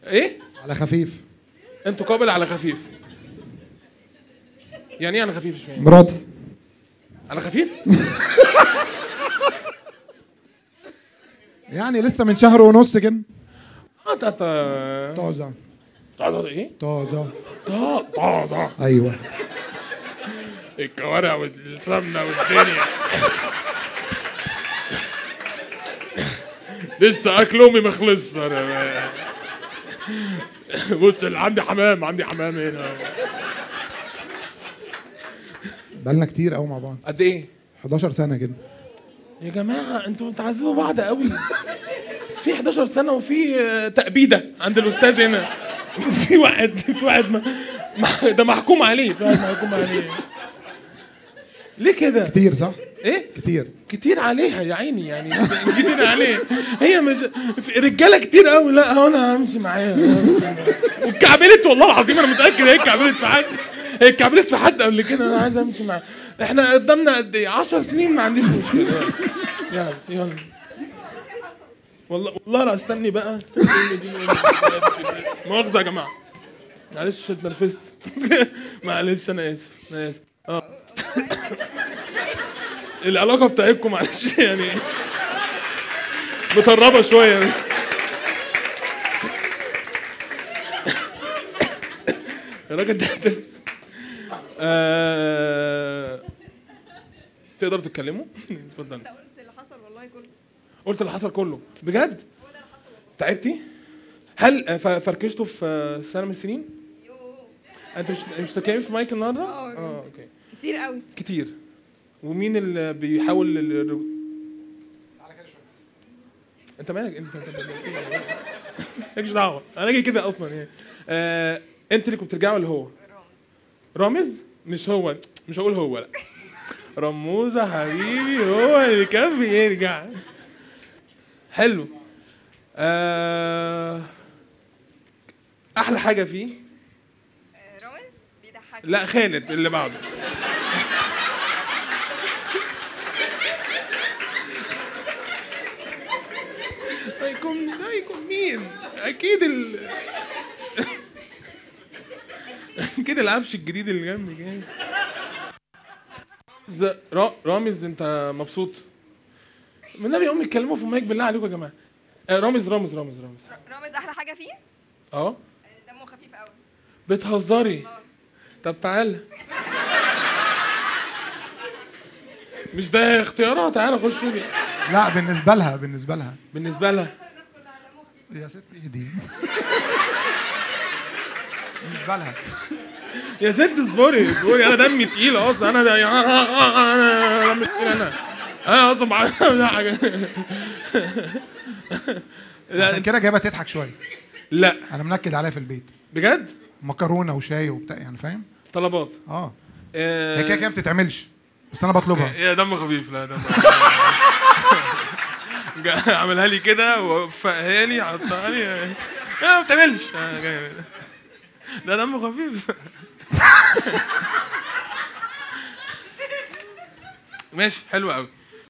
ايه؟ على خفيف. انتوا قابل على خفيف. يعني ايه على خفيف؟ مش فاهم. مراتي على خفيف؟ يعني لسه من شهر ونص كده. طازه. طازه. ايه؟ طازه. طازه. ايوه. الكوارع والسمنه والدنيا. لسه اكل امي ما خلصش انا. بص عندي حمام هنا. بقالنا كتير قوي مع بعض. قد ايه؟ 11 سنه كده. يا جماعه انتوا بتعذبوا بعض قوي. في 11 سنه وفي تأبيده عند الاستاذ هنا. في واحد ده محكوم عليه. في واحد محكوم عليه. ليه كده؟ كتير صح؟ ايه؟ كتير عليها يا عيني يعني. كتير عليه. هي مش رجاله كتير قوي. لا هو انا همشي معاها. واتكعبلت والله العظيم انا متاكد هي اتكعبلت في حد. هي اتكعبلت في حد قبل كده. انا عايز امشي معاها. احنا قدامنا قد ايه؟ 10 سنين ما عنديش مشكله. يلا والله لا استني بقى. مؤاخذه يا جماعه. معلش اتنرفزت. معلش انا اسف. العلاقه بتاعتكم معلش يعني مطربه شويه بس. الراجل ده تقدروا تتكلموا؟ اتفضل. انت قلت اللي حصل والله كله. قلت اللي حصل كله بجد؟ هو ده اللي حصل والله. تعبتي؟ هل فركشتوا في سنه من السنين؟ انت مش تتكلمي في مايك النهارده؟ اوكي. كتير قوي. كتير. ومين اللي بيحاول تعالى كده شويه. انت مالك انت مالكش دعوه. انا جاي كده اصلا يعني. انت اللي كنت بترجعي ولا هو؟ رامز؟ مش هو. مش هقول هو لا. رموزه حبيبي هو اللي كان بيرجع. حلو. احلى حاجه فيه رامز بيضحك. لا خالد اللي بعده. هيكون مين؟ اكيد اكيد العفش الجديد اللي جنبي جاي. رامز انت مبسوط؟ من النبي امي اتكلموا في المايك بالله عليكم يا جماعه. رامز احلى حاجه فيه؟ دمه خفيف قوي. بتهزري؟ طب تعالى. مش ده اختيارها؟ تعالى خش لي. لا بالنسبه لها بالنسبه لها يا ستي ايه دي؟ بالنسبه لها يا ست اصبري انا دمي تقيل اصلا. انا دمي تقيل. انا اصلا بعمل حاجه. عشان كده جايبها تضحك شويه. لا انا منكد عليها في البيت بجد. مكرونه وشاي وبتاع يعني فاهم. طلبات. هي كده ما بتتعملش بس انا بطلبها. يا دم خفيف. لا دم عملها لي كده ووفقها لي حطها لي. ما بتعملش. ده دم خفيف. ماشي حلو قوي.